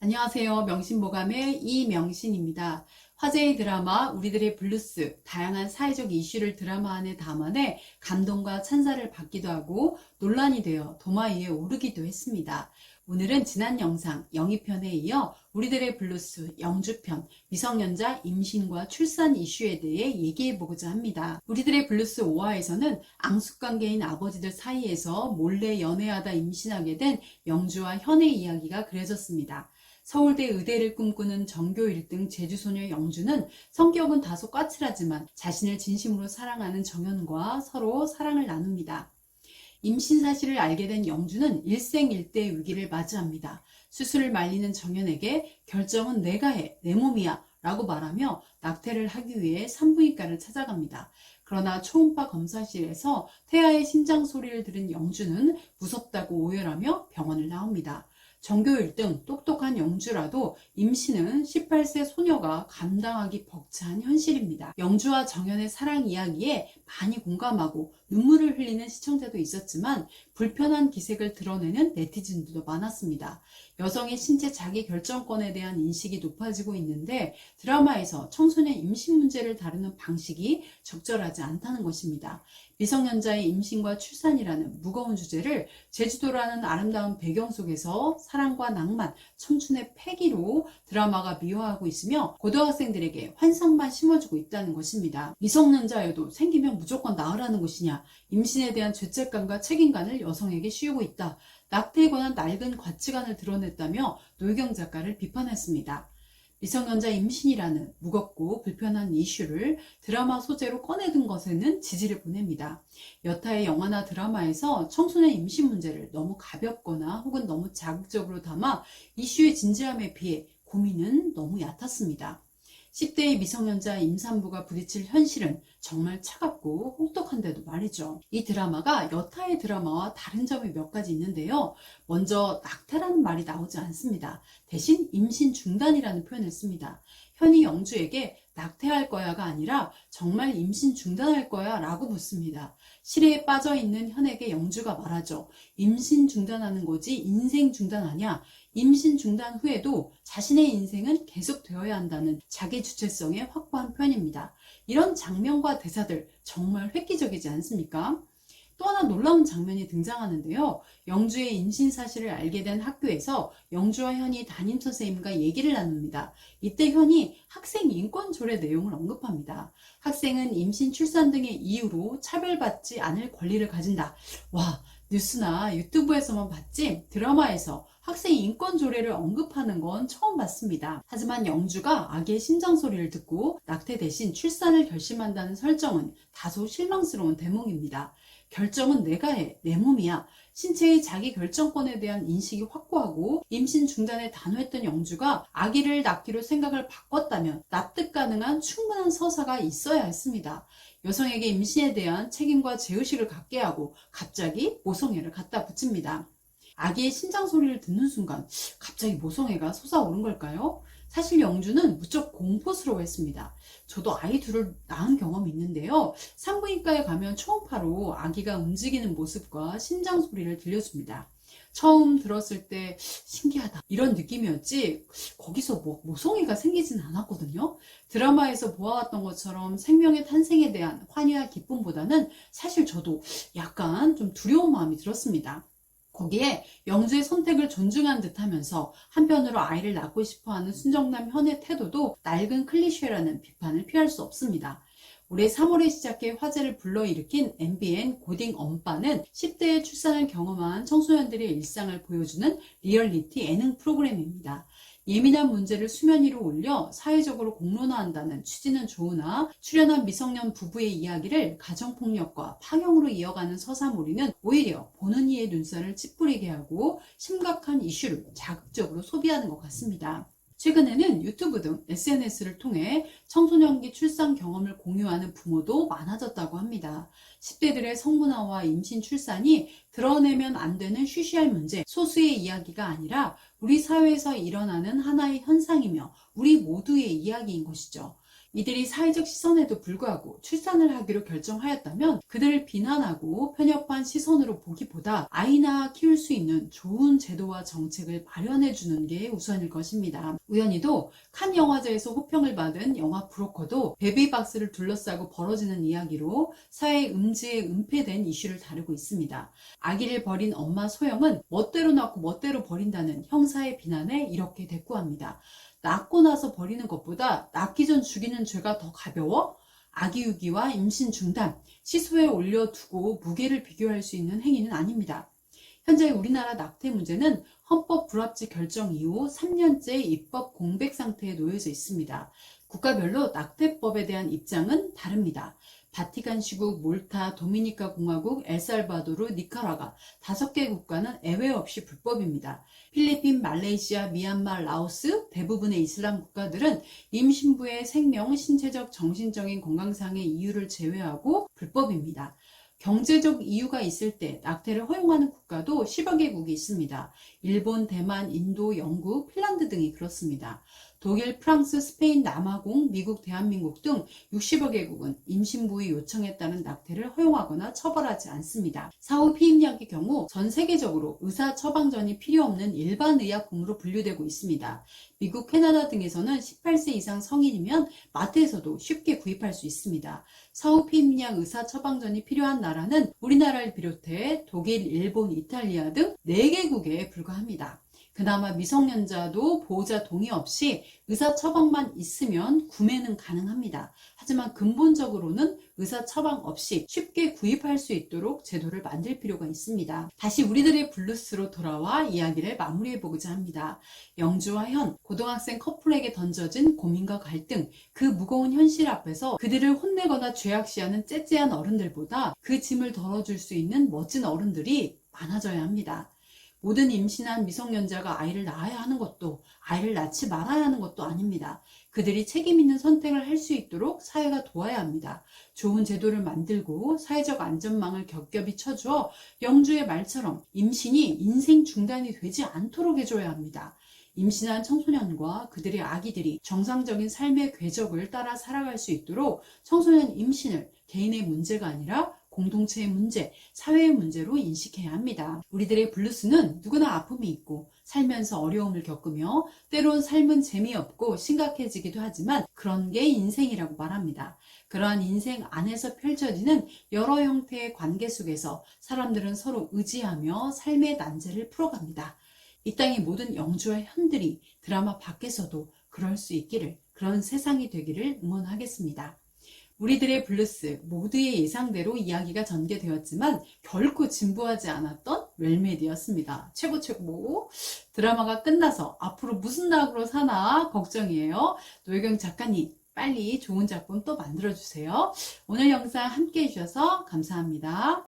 안녕하세요. 명신보감의 이명신입니다. 화제의 드라마 우리들의 블루스, 다양한 사회적 이슈를 드라마 안에 담아내 감동과 찬사를 받기도 하고 논란이 되어 도마 위에 오르기도 했습니다. 오늘은 지난 영상 영희편에 이어 우리들의 블루스 영주편 미성년자 임신과 출산 이슈에 대해 얘기해보고자 합니다. 우리들의 블루스 5화에서는 앙숙관계인 아버지들 사이에서 몰래 연애하다 임신하게 된 영주와 현의 이야기가 그려졌습니다. 서울대 의대를 꿈꾸는 전교 1등 제주소녀 영주는 성격은 다소 까칠하지만 자신을 진심으로 사랑하는 정연과 서로 사랑을 나눕니다. 임신 사실을 알게 된 영주는 일생일대의 위기를 맞이합니다. 수술을 말리는 정연에게 결정은 내가 해, 내 몸이야 라고 말하며 낙태를 하기 위해 산부인과를 찾아갑니다. 그러나 초음파 검사실에서 태아의 심장 소리를 들은 영주는 무섭다고 오열하며 병원을 나옵니다. 전교 1등 똑똑한 영주라도 임신은 18세 소녀가 감당하기 벅찬 현실입니다. 영주와 정연의 사랑 이야기에 많이 공감하고 눈물을 흘리는 시청자도 있었지만 불편한 기색을 드러내는 네티즌들도 많았습니다. 여성의 신체 자기 결정권에 대한 인식이 높아지고 있는데 드라마에서 청소년 임신 문제를 다루는 방식이 적절하지 않다는 것입니다. 미성년자의 임신과 출산이라는 무거운 주제를 제주도라는 아름다운 배경 속에서 사랑과 낭만, 청춘의 패기로 드라마가 미화하고 있으며 고등학생들에게 환상만 심어주고 있다는 것입니다. 미성년자여도 생기면 무조건 낳으라는 것이냐, 임신에 대한 죄책감과 책임감을 여성에게 씌우고 있다, 낙태에 관한 낡은 가치관을 드러냈다며 노희경 작가를 비판했습니다. 미성년자 임신이라는 무겁고 불편한 이슈를 드라마 소재로 꺼내든 것에는 지지를 보냅니다. 여타의 영화나 드라마에서 청소년 임신 문제를 너무 가볍거나 혹은 너무 자극적으로 담아 이슈의 진지함에 비해 고민은 너무 얕았습니다. 10대의 미성년자 임산부가 부딪힐 현실은 정말 차갑고 혹독한데도 말이죠. 이 드라마가 여타의 드라마와 다른 점이 몇 가지 있는데요. 먼저 낙태라는 말이 나오지 않습니다. 대신 임신 중단이라는 표현을 씁니다. 현이 영주에게 낙태할 거야가 아니라 정말 임신 중단할 거야 라고 묻습니다. 시래에 빠져있는 현에게 영주가 말하죠. 임신 중단하는 거지 인생 중단 아니야. 임신 중단 후에도 자신의 인생은 계속되어야 한다는 자기 주체성의 확고한 표현입니다. 이런 장면과 대사들 정말 획기적이지 않습니까? 또 하나 놀라운 장면이 등장하는데요. 영주의 임신 사실을 알게 된 학교에서 영주와 현이 담임선생님과 얘기를 나눕니다. 이때 현이 학생 인권 조례 내용을 언급합니다. 학생은 임신, 출산 등의 이유로 차별받지 않을 권리를 가진다. 와, 뉴스나 유튜브에서만 봤지 드라마에서 학생 인권 조례를 언급하는 건 처음 봤습니다. 하지만 영주가 아기의 심장 소리를 듣고 낙태 대신 출산을 결심한다는 설정은 다소 실망스러운 대목입니다. 결정은 내가 해, 내 몸이야. 신체의 자기 결정권에 대한 인식이 확고하고 임신 중단에 단호했던 영주가 아기를 낳기로 생각을 바꿨다면 납득 가능한 충분한 서사가 있어야 했습니다. 여성에게 임신에 대한 책임과 죄의식을 갖게 하고 갑자기 모성애를 갖다 붙입니다. 아기의 심장 소리를 듣는 순간 갑자기 모성애가 솟아오른 걸까요? 사실 영주는 무척 공포스러워했습니다. 저도 아이 둘을 낳은 경험이 있는데요. 산부인과에 가면 초음파로 아기가 움직이는 모습과 심장 소리를 들려줍니다. 처음 들었을 때 신기하다 이런 느낌이었지 거기서 모성애가 생기진 않았거든요. 드라마에서 보아왔던 것처럼 생명의 탄생에 대한 환희와 기쁨보다는 사실 저도 약간 좀 두려운 마음이 들었습니다. 거기에 영주의 선택을 존중한 듯 하면서 한편으로 아이를 낳고 싶어하는 순정남 현의 태도도 낡은 클리셰라는 비판을 피할 수 없습니다. 올해 3월에 시작해 화제를 불러일으킨 MBN 고딩 엄빠는 10대의 출산을 경험한 청소년들의 일상을 보여주는 리얼리티 예능 프로그램입니다. 예민한 문제를 수면 위로 올려 사회적으로 공론화한다는 취지는 좋으나 출연한 미성년 부부의 이야기를 가정폭력과 파경으로 이어가는 서사몰이는 오히려 보는 이의 눈살을 찌푸리게 하고 심각한 이슈를 자극적으로 소비하는 것 같습니다. 최근에는 유튜브 등 SNS를 통해 청소년기 출산 경험을 공유하는 부모도 많아졌다고 합니다. 10대들의 성문화와 임신 출산이 드러내면 안 되는 쉬쉬할 문제, 소수의 이야기가 아니라 우리 사회에서 일어나는 하나의 현상이며 우리 모두의 이야기인 것이죠. 이들이 사회적 시선에도 불구하고 출산을 하기로 결정하였다면 그들을 비난하고 편협한 시선으로 보기보다 아이 낳아 키울 수 있는 좋은 제도와 정책을 마련해 주는 게 우선일 것입니다. 우연히도 칸 영화제에서 호평을 받은 영화 브로커도 베비박스를 둘러싸고 벌어지는 이야기로 사회 음지에 은폐된 이슈를 다루고 있습니다. 아기를 버린 엄마 소영은 멋대로 낳고 멋대로 버린다는 형사의 비난에 이렇게 대꾸합니다. 낳고 나서 버리는 것보다 낳기 전 죽이는 죄가 더 가벼워? 아기 유기와 임신 중단, 시소에 올려두고 무게를 비교할 수 있는 행위는 아닙니다. 현재 우리나라 낙태 문제는 헌법 불합치 결정 이후 3년째 입법 공백 상태에 놓여져 있습니다. 국가별로 낙태법에 대한 입장은 다릅니다. 바티칸 시국, 몰타, 도미니카 공화국, 엘살바도르, 니카라과 5개 국가는 예외 없이 불법입니다. 필리핀, 말레이시아, 미얀마, 라오스 대부분의 이슬람 국가들은 임신부의 생명, 신체적, 정신적인 건강상의 이유를 제외하고 불법입니다. 경제적 이유가 있을 때 낙태를 허용하는 국가도 10여 개국이 있습니다. 일본, 대만, 인도, 영국, 핀란드 등이 그렇습니다. 독일, 프랑스, 스페인, 남아공, 미국, 대한민국 등 60여 개국은 임신부의 요청에 따른 낙태를 허용하거나 처벌하지 않습니다. 사후 피임약의 경우 전 세계적으로 의사 처방전이 필요 없는 일반 의약품으로 분류되고 있습니다. 미국, 캐나다 등에서는 18세 이상 성인이면 마트에서도 쉽게 구입할 수 있습니다. 사후 피임약 의사 처방전이 필요한 나라는 우리나라를 비롯해 독일, 일본, 이탈리아 등 4개국에 불과합니다. 그나마 미성년자도 보호자 동의 없이 의사 처방만 있으면 구매는 가능합니다. 하지만 근본적으로는 의사 처방 없이 쉽게 구입할 수 있도록 제도를 만들 필요가 있습니다. 다시 우리들의 블루스로 돌아와 이야기를 마무리해보고자 합니다. 영주와 현, 고등학생 커플에게 던져진 고민과 갈등, 그 무거운 현실 앞에서 그들을 혼내거나 죄악시하는 째째한 어른들보다 그 짐을 덜어줄 수 있는 멋진 어른들이 많아져야 합니다. 모든 임신한 미성년자가 아이를 낳아야 하는 것도 아이를 낳지 말아야 하는 것도 아닙니다. 그들이 책임 있는 선택을 할 수 있도록 사회가 도와야 합니다. 좋은 제도를 만들고 사회적 안전망을 겹겹이 쳐주어 영주의 말처럼 임신이 인생 중단이 되지 않도록 해줘야 합니다. 임신한 청소년과 그들의 아기들이 정상적인 삶의 궤적을 따라 살아갈 수 있도록 청소년 임신을 개인의 문제가 아니라 공동체의 문제, 사회의 문제로 인식해야 합니다. 우리들의 블루스는 누구나 아픔이 있고 살면서 어려움을 겪으며 때론 삶은 재미없고 심각해지기도 하지만 그런 게 인생이라고 말합니다. 그러한 인생 안에서 펼쳐지는 여러 형태의 관계 속에서 사람들은 서로 의지하며 삶의 난제를 풀어갑니다. 이 땅의 모든 영주와 현들이 드라마 밖에서도 그럴 수 있기를, 그런 세상이 되기를 응원하겠습니다. 우리들의 블루스 모두의 예상대로 이야기가 전개되었지만 결코 진부하지 않았던 웰메이드였습니다. 최고. 드라마가 끝나서 앞으로 무슨 낙으로 사나 걱정이에요. 노혜경 작가님 빨리 좋은 작품 또 만들어주세요. 오늘 영상 함께 해주셔서 감사합니다.